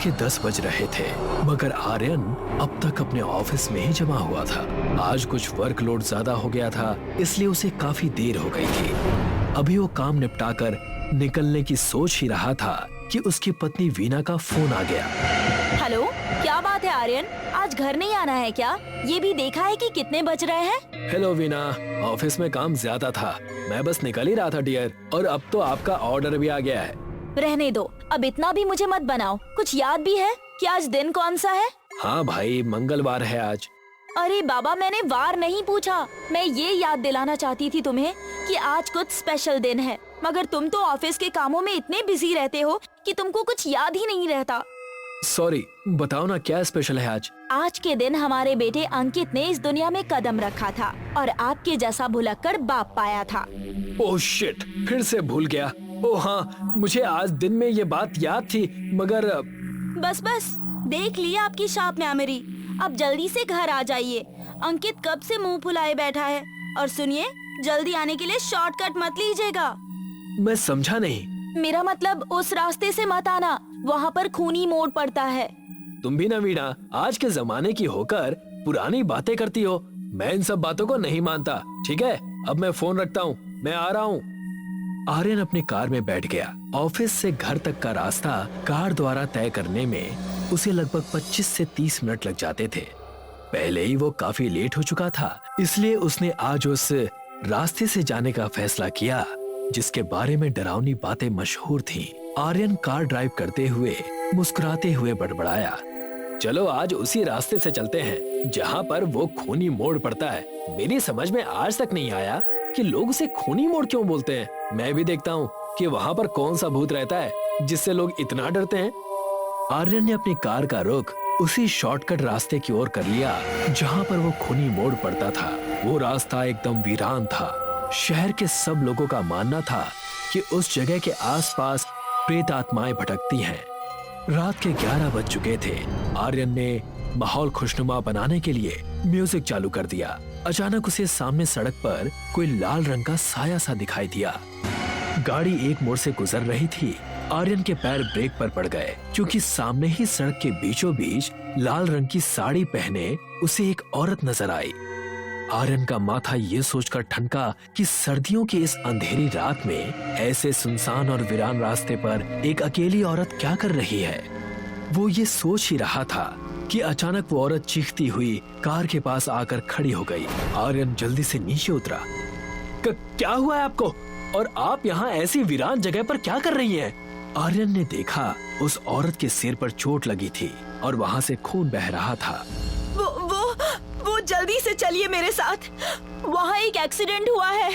के 10 बज रहे थे, मगर आर्यन अब तक अपने ऑफिस में ही जमा हुआ था। आज कुछ वर्कलोड ज्यादा हो गया था, इसलिए उसे काफी देर हो गई थी। अभी वो काम निपटाकर निकलने की सोच ही रहा था कि उसकी पत्नी वीना का फोन आ गया। हेलो, क्या बात है आर्यन, आज घर नहीं आना है क्या? ये भी देखा है कि कितने बज रहे हैं? हेलो वीना, ऑफिस में काम ज्यादा था, मैं बस निकल ही रहा था डियर, और अब तो आपका ऑर्डर भी आ गया है। रहने दो, अब इतना भी मुझे मत बनाओ। कुछ याद भी है कि आज दिन कौन सा है? हाँ भाई, मंगलवार है आज। अरे बाबा, मैंने वार नहीं पूछा, मैं ये याद दिलाना चाहती थी तुम्हें कि आज कुछ स्पेशल दिन है, मगर तुम तो ऑफिस के कामों में इतने बिजी रहते हो कि तुमको कुछ याद ही नहीं रहता। सॉरी, बताओ ना क्या स्पेशल है आज? आज के दिन हमारे बेटे अंकित ने इस दुनिया में कदम रखा था और आपके जैसा भुलक्कड़ बाप पाया था। ओह शिट, फिर से भूल गया। ओह हाँ, मुझे आज दिन में ये बात याद थी, मगर बस देख लिया आपकी शार्प मेमोरी। अब जल्दी से घर आ जाइए। अंकित कब से मुंह फुलाए बैठा है। और सुनिए, जल्दी आने के लिए शॉर्टकट मत लीजिएगा। मैं समझा नहीं। मेरा मतलब उस रास्ते से मत आना, वहाँ पर खूनी मोड़ पड़ता है। तुम भी ना वीणा, आज के जमाने की होकर पुरानी बातें करती हो। मैं इन सब बातों को नहीं मानता। ठीक है, अब मैं फोन रखता हूँ, मैं आ रहा हूँ। आर्यन अपनी कार में बैठ गया। ऑफिस से घर तक का रास्ता कार द्वारा तय करने में उसे लगभग 25 से 30 मिनट लग जाते थे। पहले ही वो काफी लेट हो चुका था, इसलिए उसने आज उस रास्ते से जाने का फैसला किया जिसके बारे में डरावनी बातें मशहूर थीं। आर्यन कार ड्राइव करते हुए मुस्कुराते हुए बड़बड़ाया, चलो आज उसी रास्ते से चलते हैं जहाँ पर वो खूनी मोड़ पड़ता है। मेरी समझ में आज तक नहीं आया कि लोग उसे खूनी मोड़ क्यों बोलते हैं। मैं भी देखता हूँ कि वहाँ पर कौन सा भूत रहता है जिससे लोग इतना डरते हैं। आर्यन ने अपनी कार का रुख उसी शॉर्टकट रास्ते की ओर कर लिया जहाँ पर वो खूनी मोड़ पड़ता था। वो रास्ता एकदम वीरान था। शहर के सब लोगों का मानना था कि उस जगह के आसपास प्रेत आत्माएं भटकती हैं। रात के 11 बज चुके थे। आर्यन ने माहौल खुशनुमा बनाने के लिए म्यूजिक चालू कर दिया। अचानक उसे सामने सड़क पर कोई लाल रंग का साया सा दिखाई दिया। गाड़ी एक मोड़ से गुजर रही थी। आर्यन के पैर ब्रेक पर पड़ गए क्योंकि सामने ही सड़क के बीचों बीच लाल रंग की साड़ी पहने उसे एक औरत नजर आई। आर्यन का माथा ये सोचकर ठनका कि सर्दियों की इस अंधेरी रात में ऐसे सुनसान और वीरान रास्ते पर एक अकेली औरत क्या कर रही है। वो ये सोच ही रहा था कि अचानक वो औरत चीखती हुई कार के पास आकर खड़ी हो गई। आर्यन जल्दी से नीचे उतरा। क्या हुआ है आपको, और आप यहाँ ऐसी वीरान जगह पर क्या कर रही हैं? आर्यन ने देखा उस औरत के सिर पर चोट लगी थी और वहाँ से खून बह रहा था। वो जल्दी से चलिए मेरे साथ, वहाँ एक एक्सीडेंट हुआ है,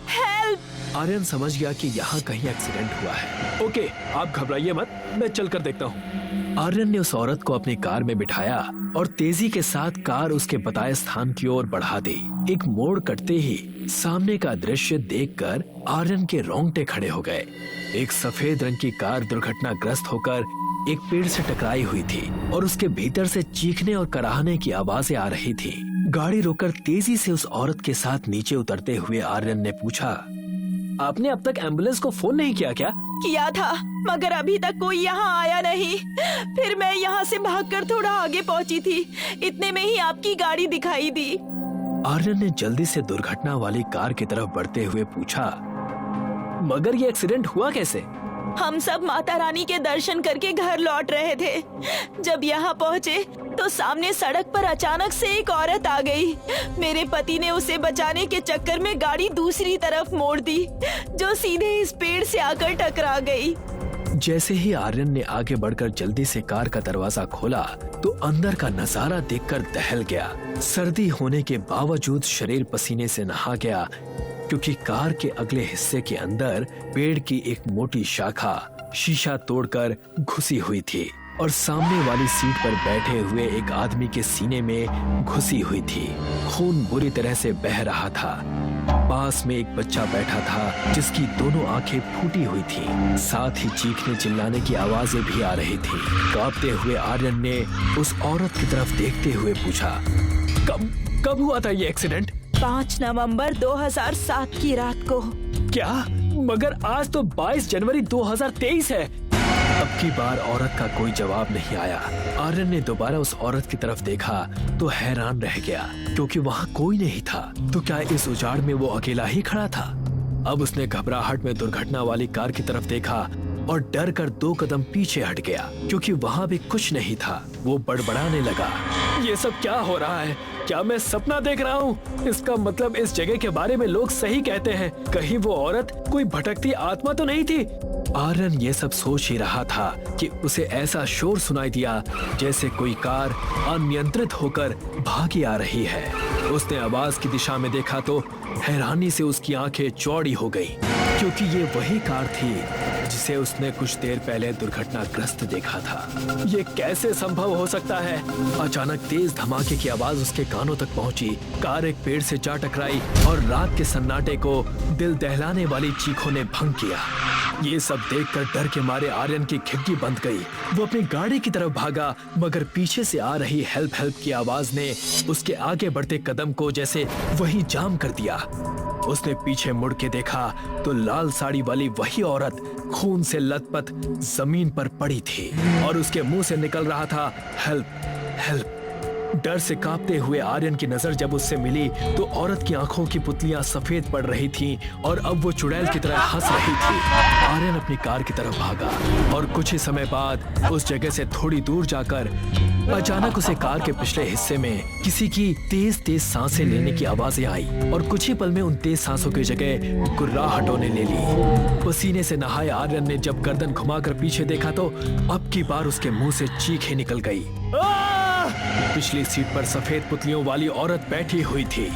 हेल्प। आर्यन समझ गया कि यहाँ कहीं एक्सीडेंट हुआ है। ओके, आप घबराइए मत, मैं चलकर देखता हूँ। आर्यन ने उस औरत को अपनी कार में बिठाया और तेजी के साथ कार उसके बताए स्थान की ओर बढ़ा दी। एक मोड़ कटते ही सामने का दृश्य देखकर आर्यन के रोंगटे खड़े हो गए। एक सफेद रंग की कार दुर्घटनाग्रस्त होकर एक पेड़ से टकराई हुई थी और उसके भीतर से चीखने और कराहने की आवाजें आ रही थी। गाड़ी रोककर तेजी से उस औरत के साथ नीचे उतरते हुए आर्यन ने पूछा, आपने अब तक एम्बुलेंस को फोन नहीं किया क्या? किया था, मगर अभी तक कोई यहाँ आया नहीं। फिर मैं यहाँ से भागकर थोड़ा आगे पहुँची थी, इतने में ही आपकी गाड़ी दिखाई दी। आर्यन ने जल्दी से दुर्घटना वाली कार की तरफ बढ़ते हुए पूछा, मगर ये एक्सीडेंट हुआ कैसे? हम सब माता रानी के दर्शन करके घर लौट रहे थे। जब यहाँ पहुँचे तो सामने सड़क पर अचानक से एक औरत आ गई। मेरे पति ने उसे बचाने के चक्कर में गाड़ी दूसरी तरफ मोड़ दी, जो सीधे इस पेड़ से आकर टकरा गई। जैसे ही आर्यन ने आगे बढ़कर जल्दी से कार का दरवाजा खोला तो अंदर का नजारा देखकर दहल गया। सर्दी होने के बावजूद शरीर पसीने से नहा गया क्योंकि कार के अगले हिस्से के अंदर पेड़ की एक मोटी शाखा शीशा तोड़कर घुसी हुई थी और सामने वाली सीट पर बैठे हुए एक आदमी के सीने में घुसी हुई थी। खून बुरी तरह से बह रहा था। पास में एक बच्चा बैठा था जिसकी दोनों आंखें फूटी हुई थी। साथ ही चीखने चिल्लाने की आवाजें भी आ रही थी। कांपते हुए आर्यन ने उस औरत की तरफ देखते हुए पूछा, कब हुआ था ये एक्सीडेंट? 5 नवंबर 2007 की रात को। क्या? मगर आज तो 22 जनवरी 2023 है। अब की बार औरत का कोई जवाब नहीं आया। आर्यन ने दोबारा उस औरत की तरफ देखा तो हैरान रह गया, क्योंकि वहाँ कोई नहीं था। तो क्या इस उजाड़ में वो अकेला ही खड़ा था? अब उसने घबराहट में दुर्घटना वाली कार की तरफ देखा और डर कर 2 कदम पीछे हट गया, क्योंकि वहाँ भी कुछ नहीं था। वो बड़बड़ाने लगा, ये सब क्या हो रहा है? क्या मैं सपना देख रहा हूँ? इसका मतलब इस जगह के बारे में लोग सही कहते हैं। कहीं वो औरत कोई भटकती आत्मा तो नहीं थी? आर्यन ये सब सोच ही रहा था कि उसे ऐसा शोर सुनाई दिया जैसे कोई कार अनियंत्रित होकर भागी आ रही है। उसने आवाज की दिशा में देखा तो हैरानी से उसकी आंखें चौड़ी हो गईं, क्योंकि ये वही कार थी जिसे उसने कुछ देर पहले दुर्घटनाग्रस्त देखा था। ये कैसे संभव हो सकता है? अचानक तेज धमाके की आवाज उसके कानों तक पहुंची। कार एक पेड़ से जा टकराई और रात के सन्नाटे को दिल दहलाने वाली चीखों ने भंग किया। ये सब देखकर डर के मारे आर्यन की खिड़की बंद गई। वो अपनी गाड़ी की तरफ भागा, मगर पीछे से आ रही हेल्प हेल्प की आवाज ने उसके आगे बढ़ते कदम को जैसे वहीं जाम कर दिया। उसने पीछे मुड़ के देखा तो लाल साड़ी वाली वही औरत खून से लथपथ जमीन पर पड़ी थी और उसके मुंह से निकल रहा था, हेल्प हेल्प। डर से कांपते हुए आर्यन की नजर जब उससे मिली तो औरत की आंखों की पुतलियां सफेद पड़ रही थीं और अब वो चुड़ैल की तरह हंस रही थी। आर्यन अपनी कार की तरफ भागा और कुछ ही समय बाद उस जगह से थोड़ी दूर जाकर अचानक उसे कार के पिछले हिस्से में किसी की तेज तेज सांसें लेने की आवाजें आई और कुछ ही पल में उन तेज सांसों की जगह गुर्राहट होने ले ली। पसीने से नहाए आर्यन ने जब गर्दन घुमाकर पीछे देखा तो अब की बार उसके मुंह से चीखें निकल गई। पिछली सीट पर सफेद पुतलियों वाली औरत बैठी हुई थी।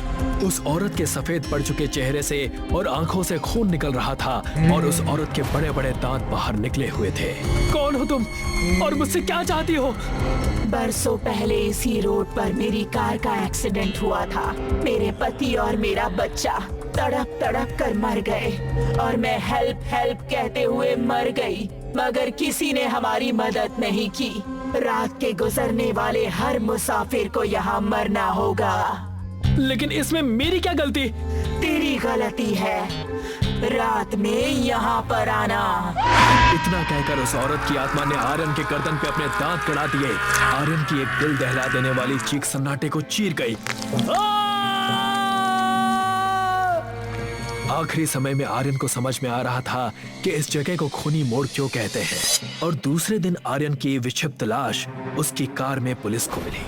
उस औरत के सफेद पड़ चुके चेहरे से और आंखों से खून निकल रहा था और उस औरत के बड़े बड़े दांत बाहर निकले हुए थे। कौन हो तुम और मुझसे क्या चाहती हो? बरसों पहले इसी रोड पर मेरी कार का एक्सीडेंट हुआ था। मेरे पति और मेरा बच्चा तड़प तड़प कर मर गए और मैं हेल्प हेल्प कहते हुए मर गई, मगर किसी ने हमारी मदद नहीं की। रात के गुजरने वाले हर मुसाफिर को यहाँ मरना होगा। लेकिन इसमें मेरी क्या गलती? तेरी गलती है रात में यहाँ पर आना। इतना कहकर उस औरत की आत्मा ने आर्यन के गर्दन पे अपने दांत गड़ा दिए। आर्यन की एक दिल दहला देने वाली चीख सन्नाटे को चीर गई। आखिरी समय में आर्यन को समझ में आ रहा था कि इस जगह को खूनी मोड़ क्यों कहते हैं। और दूसरे दिन आर्यन की विक्षिप्त लाश उसकी कार में पुलिस को मिली।